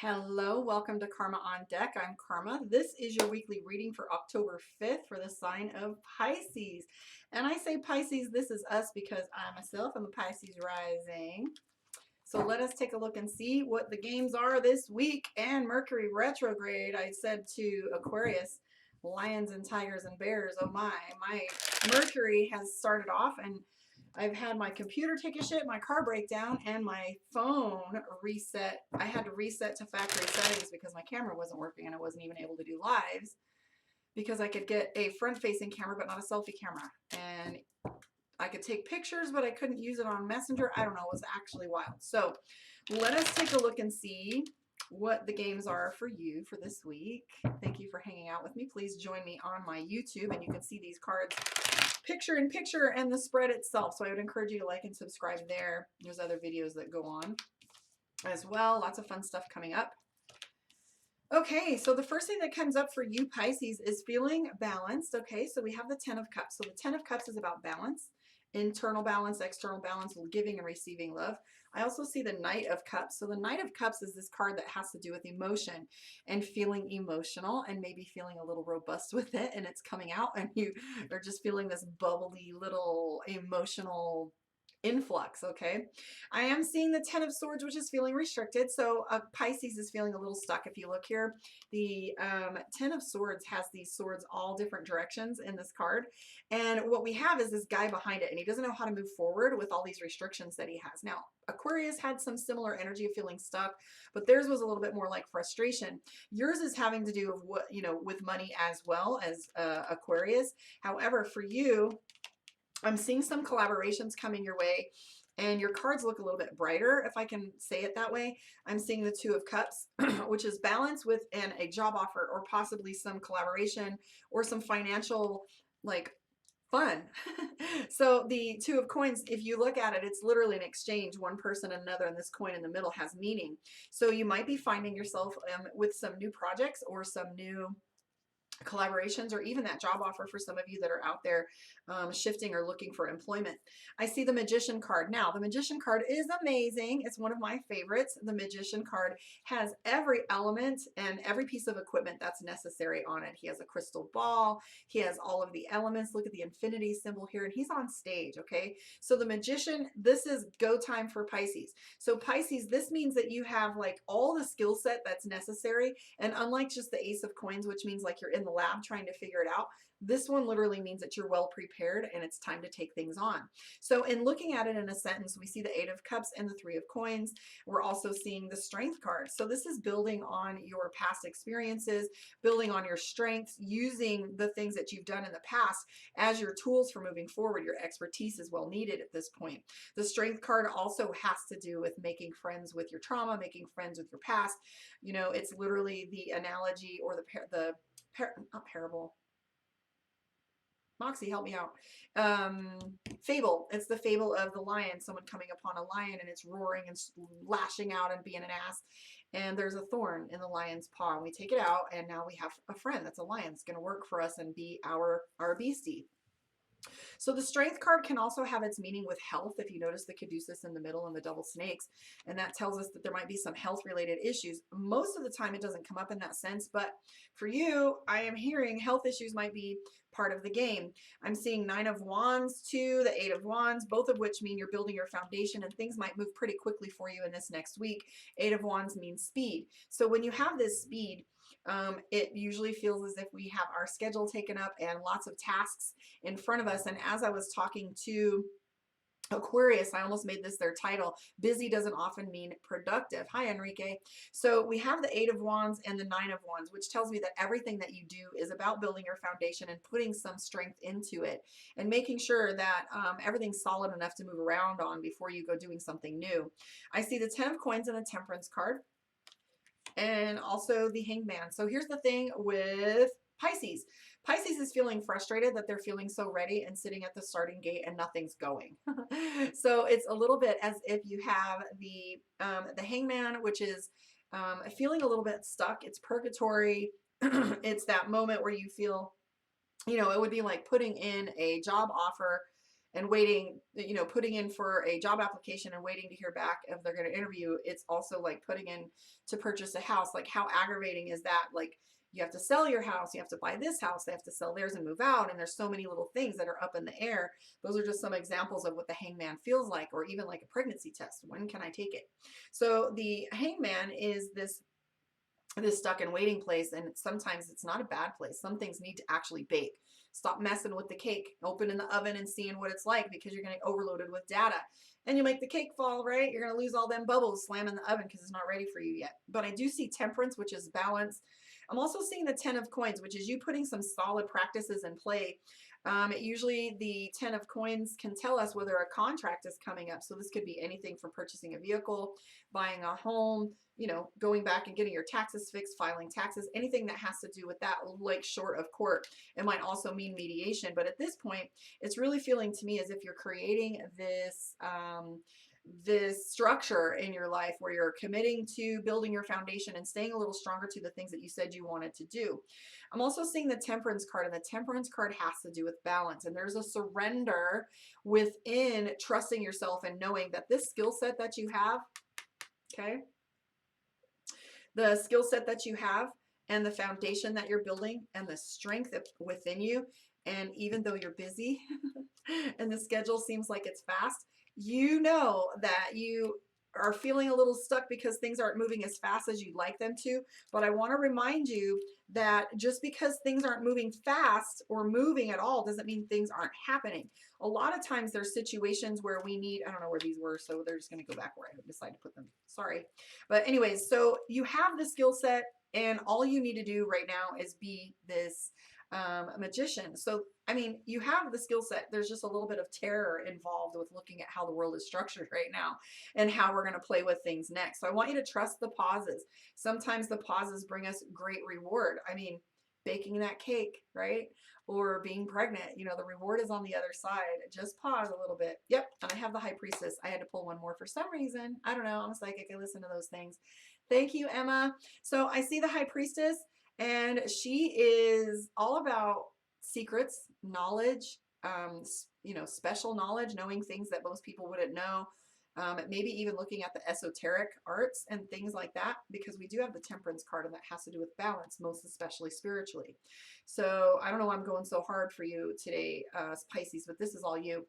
Hello, welcome to Karma on Deck. I'm Karma. This is your weekly reading for October 5th for the sign of Pisces. And I say Pisces, this is us because I myself am a Pisces rising. So let us take a look and see what the games are this week. And Mercury retrograde, I said to Aquarius, lions and tigers and bears. Oh my Mercury has started off and I've had my computer take a shit, my car break down, and my phone reset. I had to reset to factory settings because my camera wasn't working and I wasn't even able to do lives because I could get a front-facing camera but not a selfie camera. And I could take pictures, but I couldn't use it on Messenger. I don't know. It was actually wild. So let us take a look and see what the games are for you for this week. Thank you for hanging out with me. Please join me on my YouTube and you can see these cards picture in picture and the spread itself. So I would encourage you to like and subscribe there. There's other videos that go on as well. Lots of fun stuff coming up. Okay, so the first thing that comes up for you, Pisces, is feeling balanced. Okay, so we have the 10 of Cups. So the 10 of Cups is about balance, internal balance, external balance, giving and receiving love. I also see the Knight of Cups. So the Knight of Cups is this card that has to do with emotion and feeling emotional and maybe feeling a little robust with it, and it's coming out and you are just feeling this bubbly little emotional influx. Okay, I am seeing the 10 of Swords, which is feeling restricted. So Pisces is feeling a little stuck. If you look here, the 10 of Swords has these swords all different directions in this card, and what we have is this guy behind it, and he doesn't know how to move forward with all these restrictions that he has. Now Aquarius had some similar energy of feeling stuck, but theirs was a little bit more like frustration. Yours is having to do with what, you know, with money as well as Aquarius. However, for you, I'm seeing some collaborations coming your way and your cards look a little bit brighter, if I can say it that way. I'm seeing the 2 of Cups, which is balance with a job offer or possibly some collaboration or some financial like fun. So the 2 of Coins, if you look at it, it's literally an exchange, one person and another, and this coin in the middle has meaning. So you might be finding yourself with some new projects or some new collaborations or even that job offer for some of you that are out there shifting or looking for employment. I see the Magician card. Now, the Magician card is amazing. It's one of my favorites. The Magician card has every element and every piece of equipment that's necessary on it. He has a crystal ball. He has all of the elements. Look at the infinity symbol here, and he's on stage, okay? So the Magician, this is go time for Pisces. So Pisces, this means that you have like all the skill set that's necessary, and unlike just the Ace of Coins, which means like you're in the lab trying to figure it out, this one literally means that you're well prepared and it's time to take things on. So in looking at it in a sentence, we see the 8 of Cups and the 3 of Coins. We're also seeing the Strength card. So this is building on your past experiences, building on your strengths, using the things that you've done in the past as your tools for moving forward. Your expertise is well needed at this point. The Strength card also has to do with making friends with your trauma, making friends with your past. You know, it's literally the analogy or not parable. Moxie, help me out. Fable. It's the fable of the lion, someone coming upon a lion and it's roaring and lashing out and being an ass. And there's a thorn in the lion's paw, and we take it out, and now we have a friend that's a lion. It's going to work for us and be our beastie. So the Strength card can also have its meaning with health. If you notice the caduceus in the middle and the double snakes, and that tells us that there might be some health related issues. Most of the time it doesn't come up in that sense, but for you, I am hearing health issues might be part of the game. I'm seeing 9 of Wands too, the 8 of Wands, both of which mean you're building your foundation and things might move pretty quickly for you in this next week. 8 of Wands means speed. So when you have this speed, it usually feels as if we have our schedule taken up and lots of tasks in front of us. And as I was talking to Aquarius, I almost made this their title. Busy doesn't often mean productive. Hi, Enrique. So we have the 8 of Wands and the 9 of Wands, which tells me that everything that you do is about building your foundation and putting some strength into it and making sure that everything's solid enough to move around on before you go doing something new. I see the 10 of Coins and the Temperance card, and also the Hangman. So here's the thing with Pisces. Pisces is feeling frustrated that they're feeling so ready and sitting at the starting gate and nothing's going. So it's a little bit as if you have the Hangman, which is feeling a little bit stuck. It's purgatory. It's that moment where you feel, you know, it would be like putting in a job offer and waiting, you know, putting in for a job application and waiting to hear back if they're going to interview. It's also like putting in to purchase a house. Like, how aggravating is that? Like, you have to sell your house, you have to buy this house, they have to sell theirs and move out, and there's so many little things that are up in the air. Those are just some examples of what the hangman feels like, or even like a pregnancy test. When can I take it? So the hangman is this stuck and waiting place, and sometimes it's not a bad place. Some things need to actually bake. Stop messing with the cake. Open in the oven and seeing what it's like, because you're going to get overloaded with data. And you make the cake fall, right? You're going to lose all them bubbles, slam in the oven because it's not ready for you yet. But I do see temperance, which is balance. I'm also seeing the 10 of coins, which is you putting some solid practices in play. Usually the 10 of coins can tell us whether a contract is coming up. So this could be anything from purchasing a vehicle, buying a home, you know, going back and getting your taxes fixed, filing taxes, anything that has to do with that, like short of court. It might also mean mediation. But at this point, it's really feeling to me as if you're creating this, this structure in your life where you're committing to building your foundation and staying a little stronger to the things that you said you wanted to do. I'm also seeing the temperance card, and the temperance card has to do with balance. And there's a surrender within trusting yourself and knowing that this skill set that you have, okay, the skill set that you have and the foundation that you're building and the strength within you, and even though you're busy and the schedule seems like it's fast, you know that you are feeling a little stuck because things aren't moving as fast as you'd like them to. But I want to remind you that just because things aren't moving fast or moving at all doesn't mean things aren't happening. A lot of times there's situations where we need, I don't know where these were, so they're just going to go back where I decided to put them. Sorry. But anyways, so you have the skill set, and all you need to do right now is be this magician. So, I mean, you have the skill set. There's just a little bit of terror involved with looking at how the world is structured right now and how we're going to play with things next. So I want you to trust the pauses. Sometimes the pauses bring us great reward. I mean, baking that cake, right? Or being pregnant, you know, the reward is on the other side. Just pause a little bit. Yep. And I have the high priestess. I had to pull one more for some reason. I don't know. I'm a psychic. I listen to those things. Thank you, Emma. So I see the high priestess, and she is all about secrets, knowledge, you know, special knowledge, knowing things that most people wouldn't know. Maybe even looking at the esoteric arts and things like that, because we do have the temperance card, and that has to do with balance, most especially spiritually. So I don't know why I'm going so hard for you today, Pisces, but this is all you.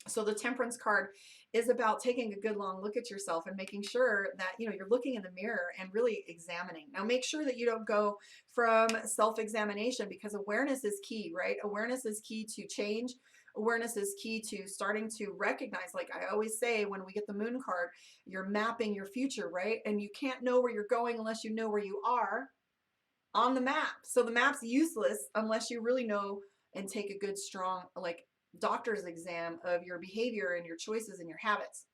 So the temperance card is about taking a good long look at yourself and making sure that, you know, you're looking in the mirror and really examining. Now, make sure that you don't go from self-examination, because awareness is key, right? Awareness is key to change. Awareness is key to starting to recognize, like I always say, when we get the moon card, you're mapping your future, right? And you can't know where you're going unless you know where you are on the map. So the map's useless unless you really know and take a good, strong, like, doctor's exam of your behavior and your choices and your habits.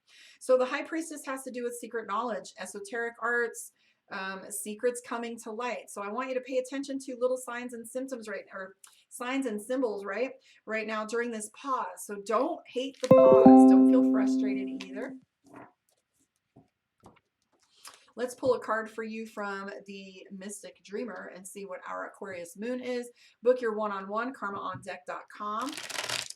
So the high priestess has to do with secret knowledge, esoteric arts, secrets coming to light. So I want you to pay attention to little signs and symptoms, right, or signs and symbols, right now during this pause. So don't hate the pause. Don't feel frustrated either. Let's pull a card for you from the Mystic Dreamer and see what our Aquarius moon is. Book your one-on-one, karmaondeck.com.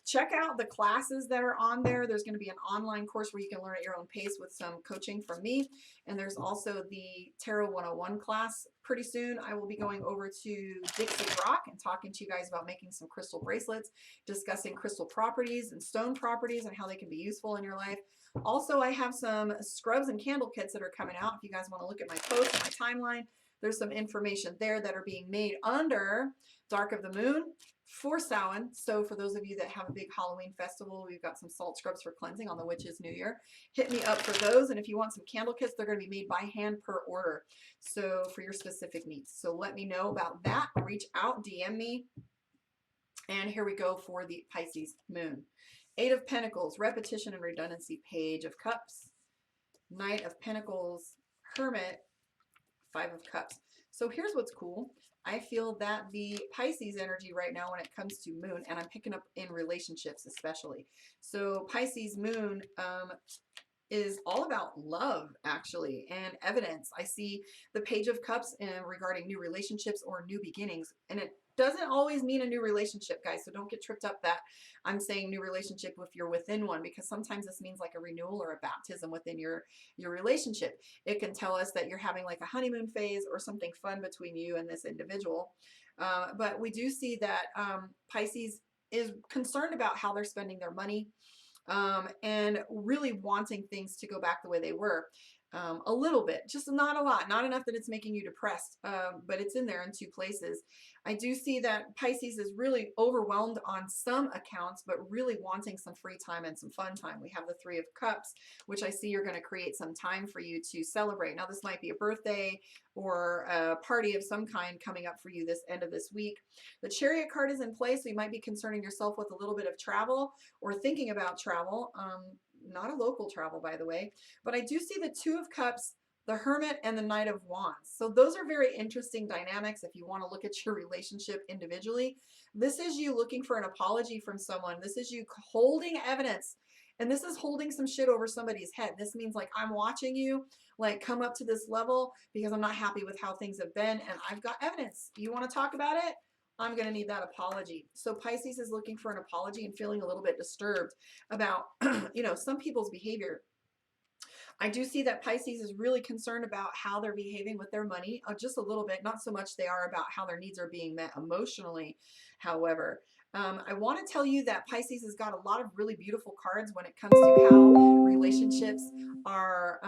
Check out the classes that are on there. There's going to be an online course where you can learn at your own pace with some coaching from me. And there's also the Tarot 101 class. Pretty soon, I will be going over to Dixie Rock and talking to you guys about making some crystal bracelets, discussing crystal properties and stone properties and how they can be useful in your life. Also, I have some scrubs and candle kits that are coming out. If you guys want to look at my posts and my timeline, there's some information there that are being made under Dark of the Moon for Samhain. So for those of you that have a big Halloween festival, we've got some salt scrubs for cleansing on the Witch's New Year. Hit me up for those. And if you want some candle kits, they're going to be made by hand per order. So for your specific needs. So let me know about that. Reach out, DM me. And here we go for the Pisces moon. 8 of Pentacles, repetition and redundancy, Page of Cups, Knight of Pentacles, Hermit, 5 of Cups. So here's what's cool. I feel that the Pisces energy right now when it comes to moon, and I'm picking up in relationships especially. So Pisces moon is all about love, actually, and evidence. I see the Page of Cups regarding new relationships or new beginnings, and it doesn't always mean a new relationship, guys. So don't get tripped up that I'm saying new relationship if you're within one, because sometimes this means like a renewal or a baptism within your relationship. It can tell us that you're having like a honeymoon phase or something fun between you and this individual. But we do see that Pisces is concerned about how they're spending their money, and really wanting things to go back the way they were. A little bit, just not a lot, not enough that it's making you depressed, but it's in there in two places. I do see that Pisces is really overwhelmed on some accounts, but really wanting some free time and some fun time. We have the Three of Cups, which I see you're going to create some time for you to celebrate. Now, this might be a birthday or a party of some kind coming up for you this end of this week. The Chariot card is in place, so you might be concerning yourself with a little bit of travel or thinking about travel. Not a local travel, by the way, but I do see the Two of Cups, the Hermit, and the Knight of Wands. So those are very interesting dynamics if you want to look at your relationship individually. This is you looking for an apology from someone. This is you holding evidence, and this is holding some shit over somebody's head. This means like, I'm watching you like come up to this level because I'm not happy with how things have been, and I've got evidence. You want to talk about it? I'm going to need that apology. So Pisces is looking for an apology and feeling a little bit disturbed about, some people's behavior. I do see that Pisces is really concerned about how they're behaving with their money, just a little bit, not so much they are about how their needs are being met emotionally. However, I want to tell you that Pisces has got a lot of really beautiful cards when it comes to how relationships are,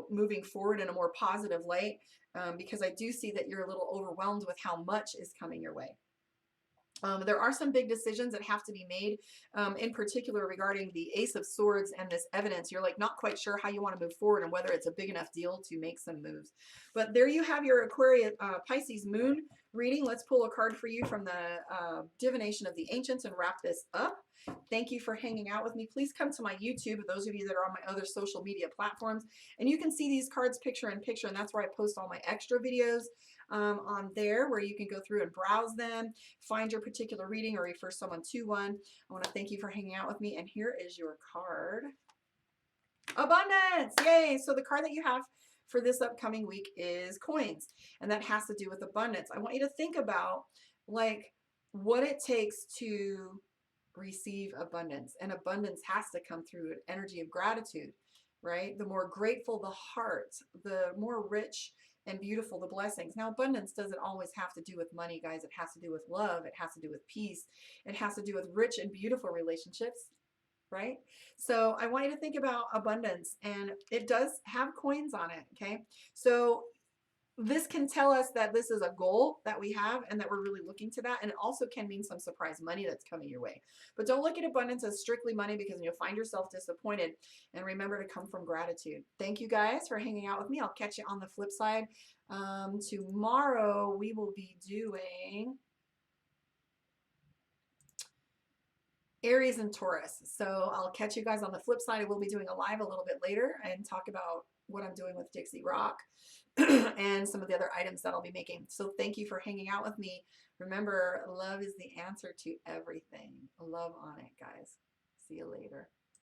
moving forward in a more positive light, because I do see that you're a little overwhelmed with how much is coming your way. There are some big decisions that have to be made, in particular regarding the Ace of Swords and this evidence. You're like not quite sure how you want to move forward and whether it's a big enough deal to make some moves. But there you have your Aquarius, Pisces moon reading. Let's pull a card for you from the Divination of the Ancients and wrap this up. Thank you for hanging out with me. Please come to my YouTube, those of you that are on my other social media platforms, and you can see these cards picture in picture, and that's where I post all my extra videos on there, where you can go through and browse them, find your particular reading, or refer someone to one. I want to thank you for hanging out with me, and here is your card. Abundance! Yay! So the card that you have for this upcoming week is coins, and that has to do with abundance. I want you to think about like what it takes to receive abundance, and abundance has to come through an energy of gratitude, right? The more grateful the heart, the more rich and beautiful the blessings. Now, abundance doesn't always have to do with money, guys. It has to do with love. It has to do with peace. It has to do with rich and beautiful relationships, right? So I want you to think about abundance, and it does have coins on it, okay? So this can tell us that this is a goal that we have and that we're really looking to that. And it also can mean some surprise money that's coming your way. But don't look at abundance as strictly money, because you'll find yourself disappointed. And remember to come from gratitude. Thank you guys for hanging out with me. I'll catch you on the flip side. Tomorrow we will be doing Aries and Taurus. So I'll catch you guys on the flip side. We'll be doing a live a little bit later and talk about what I'm doing with Dixie Rock and some of the other items that I'll be making. So thank you for hanging out with me. Remember, love is the answer to everything. Love on it, guys. See you later.